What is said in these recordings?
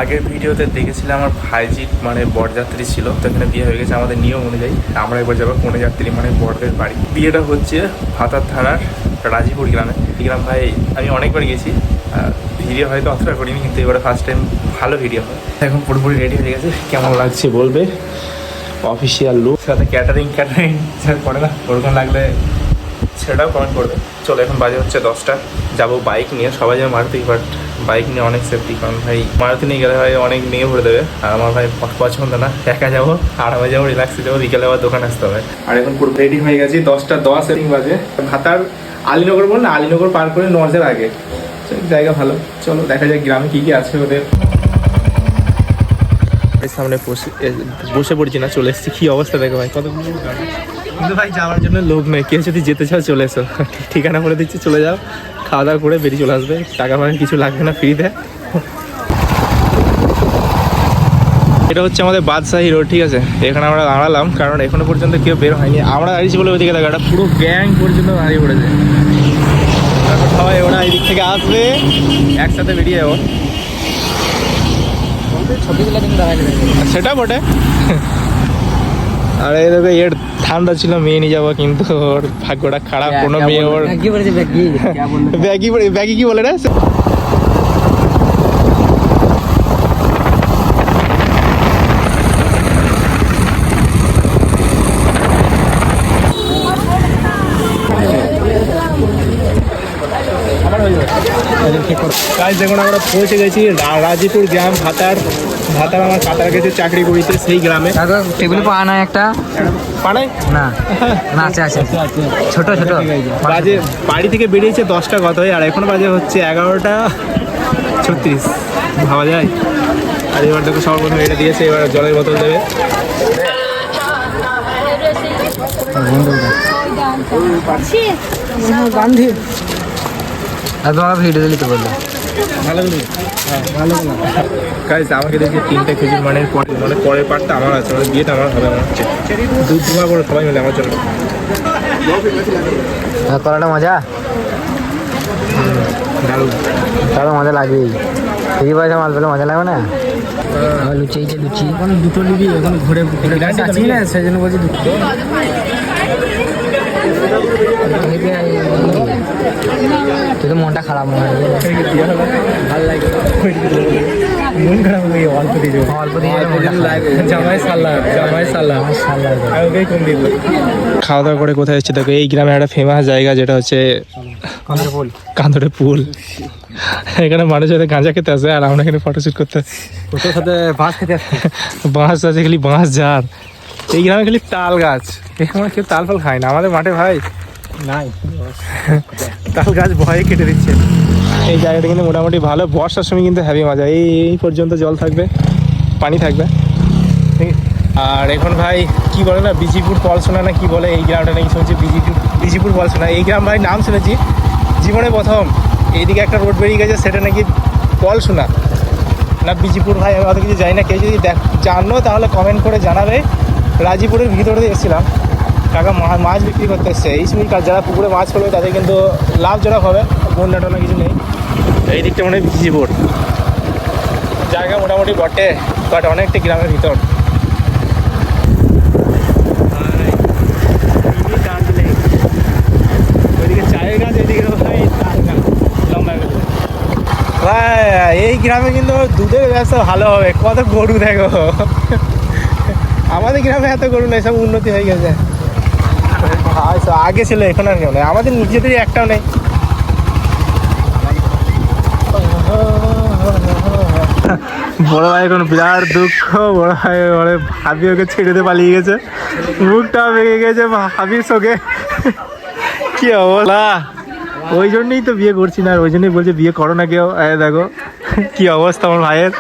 আগের ভিডিওতে দেখেছিলাম আমার ভাইজির মানে বরযাত্রী ছিল, তো এখানে বিয়ে হয়ে গেছে আমাদের নিয়ম অনুযায়ী। আমরা এবার যাবো কনেযাত্রী মানে বরদের বাড়ি। বিয়েটা হচ্ছে ভাতার থানার রাজিপুর গ্রামে। এই গ্রাম ভাই আমি অনেকবার গেছি, ভিডিও হয়তো অতটা করিনি, কিন্তু এবারে ফার্স্ট টাইম ভালো ভিডিও হয়। এখন পুরোপুরি রেডি হয়ে গেছে, কেমন লাগছে বলবে। অফিসিয়াল লুক, সাথে ক্যাটারিং করে না, ওরকম লাগলে সেটাও কমেন্ট করবে। চলো এখন বাজে হচ্ছে 10টা, যাবো বাইক নিয়ে। সবাই যাবে মারুতি, বাট বাইক নিয়ে অনেক সেফটি, কারণ ভাই মারুতি নিয়ে গেলে ভাই অনেক নিয়ে ভরে দেবে, আর আমার ভাই পছন্দ না। একা যাবো, আরামে যাবো, রিল্যাক্সে যাবো, বিকেলে আবার দোকান আসতে হবে। আর এখন পুরো রেডি হয়ে গেছি, 10:10 বাজে। ভাতার আলীনগর বল না, আলীনগর পার করে নর্জের আগে জায়গা ভালো। চলো দেখা যায় গ্রামে কি কি আছে ওদের। সামনে বসে পড়ছি না, চলে এসেছি। কি অবস্থা দেখো ভাই, কতগুলো গাড়ি, কিন্তু ভাই যাওয়ার জন্য লোক নেই। কেউ যদি যেতে চাও চলে এসো, ঠিকানা বলে দিচ্ছি, চলে যাও, খাওয়া দাওয়া করে বেরিয়ে চলে আসবে। টাকা পয়সা কিছু লাগবে না, ফ্রিতে। এটা হচ্ছে আমাদের বাদশাহী রোড, ঠিক আছে। এখানে আমরা দাঁড়ালাম কারণ এখনো পর্যন্ত কেউ বের হয়নি। আমরা দাঁড়িয়েছি বলে ওইদিকে দেখা, পুরো গ্যাং পর্যন্ত দাঁড়িয়ে পড়েছে। তারপর সবাই ওরা এই দিক থেকে আসবে, একসাথে বেরিয়ে যাবো। ছবিগুলো কিন্তু সেটা বটে। আর এই দেখো এর ঠান্ডা ছিল, মেয়ে নিয়ে যাবো, কিন্তু ওর ভাগ্যটা খারাপ। কোনো মেয়ে ওর ব্যাগি কি বলে রে। দেখুন আমরা পৌঁছে গেছি রাজিপুর গ্রাম, ভাতার আমার কাতার গেছে চাকরি করিতে, সেই গ্রামে। টেবিল পাওয়া নাই একটা পাড়ায় না না, আছে আছে ছোট ছোট। বাজে বাড়ি থেকে বেরিয়েছে 10টা কত হয়, আর এখন বাজে হচ্ছে 11:36। ভাবা যায়। আর এবার দেখো সবার প্রথমে এটা দিয়েছে, এবার জলের বোতল দেবে। গান্ধী ভিডিও দিতে বললো ভালো গাইস। আমাকে দেখছি 3টে খেজুর, মানে পরের পার্টটা আমার আছে, মানে বিয়েটা আমার হবে। আমার হচ্ছে দুবার করে সবাই মিলে আমার জন্য। করাটা মজা, দারুণ তারও মজা লাগবেই। এই পয়সা মাল পেলে মজা লাগবে না। লুচিয়েছে লুচি, এখন দুটো নিবি, এখন ঘুরে ঘুরে আছি না, সেই জন্য বলছি দুটো। তুই তো মনটা খারাপ মনে হয়, ভালো লাগে, মন খারাপ হয়ে অল্প দিয়ে জামাই সাল্লা খাওয়া দাওয়া করে কোথায় এসেছে দেখো। এই গ্রামে একটা ফেমাস জায়গা, যেটা হচ্ছে কান্দরে পুল। এখানে মানুষ যাতে গাঁজা খেতে আসে, আর আমরা এখানে ফটোশুট করতে আসি। সাথে বাঁশ খেতে আসছি, বাঁশ আছে খালি, বাঁশ ঝাড়। এই গ্রামে খালি তাল গাছ, এখানে কেউ তাল ফাল খায় না। আমাদের মাঠে ভাই নাই, তাল গাছ ভয়ে কেটে দিচ্ছে। এই জায়গাটা কিন্তু মোটামুটি ভালো, বর্ষার সময় কিন্তু হ্যাভি মজা। এই পর্যন্ত জল থাকবে, পানি থাকবে। আর এখন ভাই কি বলে না, বিজিপুর পলসোনা না কি বলে এই গ্রামটা, নাকি শুনছি বিজিপুর পলসোনা। এই গ্রাম ভাই নাম শুনেছি জীবনে প্রথম। এইদিকে একটা রোড বেরিয়ে গেছে, সেটা নাকি পলসোনা না বিজিপুর, ভাই আমি অত কিছু জানি না। কেউ যদি জানো তাহলে কমেন্ট করে জানাবে। রাজিপুরের ভিতরে দিয়ে এসেছিলাম, কাকা মাছ বিক্রি করতে এসছে। এই সময় যারা পুকুরে মাছ করবে তাদের কিন্তু লাভজনক হবে, বন্যা টন্যা কিছু নেই। এই দিকটা মনে হয় বিজিপুর জায়গা মোটামুটি বটে, বাট অনেকটা গ্রামের ভিতর। ওইদিকে চায়ের গাছ, এদিকে ভাই তাল গাছ লম্বা। ভাই এই গ্রামে কিন্তু দুধের ব্যবসা ভালো হবে। কত গরু দেখো, আমাদের গ্রামে এত গরু নেই, সব উন্নতি হয়ে গেছে। আগে ছিল, এখন আর কেউ নেই। আমাদের নিজেদেরই একটাও নেই। বড় ভাই এখন বিরাট দুঃখ, বড় ভাই ভাবি ওকে ছেড়ে দিয়ে পালিয়ে গেছে, মুখটা ভেঙে গেছে ভাবির চোখে। কি অবস্থা, ওই জন্যই তো বিয়ে করছি না, আর ওই জন্যই বলছে বিয়ে করো না কেউ। দেখো কি অবস্থা আমার ভাইয়ের।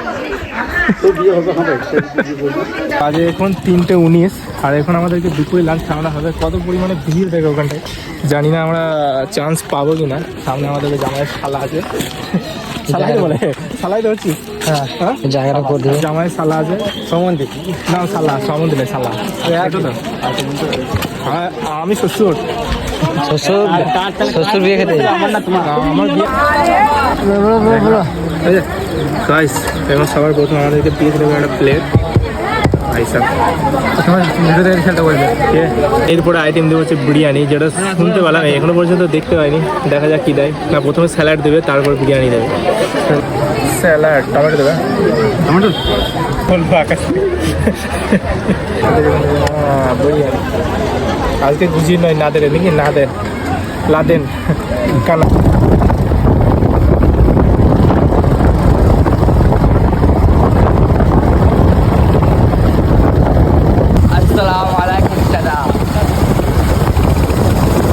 আজ এখন 3:19, আর এখন আমাদেরকে দুপুরে লাঞ্চ খাওয়ানো হবে। কত পরিমাণে ভিড় দেখো ওখানটায়, জানি না আমরা চান্স পাবো কিনা। সামনে আমাদের জামাইয়ের শালা আছে, শালাই বলে, শালাই তো হচ্ছি। হ্যাঁ, জায়গাটা করে দেবে। জামাইয়ের শালা আছে, সমন্দি না শালা, সমন্দি নেই শালা। আমি শ্বশুর, শ্বশুর বিয়ে খেতে আমার বিয়ে। গাইস এখন সবার প্রথম আমাদেরকে দিয়ে দেবে একটা প্লেট আইসা। এরপরে আইটেম দেবো হচ্ছে বিরিয়ানি, যেটা শুনতে পেলাম এখনো পর্যন্ত দেখতে পাইনি, দেখা যাক কী দেয়। না প্রথমে স্যালাড দেবে, তারপর বিরিয়ানি দেবে। স্যালাড টমেটো দেবে, টমেটো বলবো আকাশ। বিরিয়ানি আজকে গুজি নয়, না দেন নাকি না দেন লাদেন কানা। আসসালামু আলাইকুম দাদা।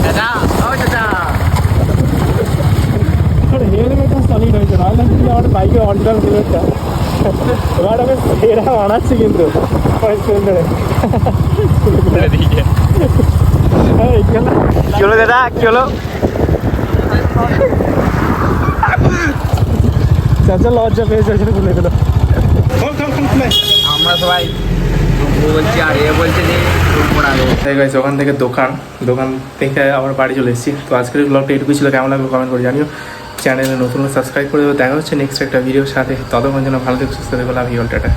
দাদা ও দাদা, হেলমেটটা সলিড হয়েছে, নাহলে কিন্তু আমার বাইকে অরিজিনাল হেলমেটটা এবার আমি সেরা বানাচ্ছি কিন্তু কি হলো দাদা, কি হলো? চাচা লজ্জা পেয়েছে সেটা খুলে দিল। আমরা সবাই বলছি আর এ বলছে যে ওখান থেকে দোকান থেকে আবার বাড়ি চলে এসেছি। তো আজকের ব্লগটা এটুকু ছিল, কেমন লাগলো কমেন্ট করে জানিও। চ্যানেলে নতুন সাবস্ক্রাইব করে দেবো। দেখা হচ্ছে নেক্সট একটা ভিডিওর সাথে, ততক্ষণ যেন ভালো থেকে সুস্থ থেকো। Love you all, tata.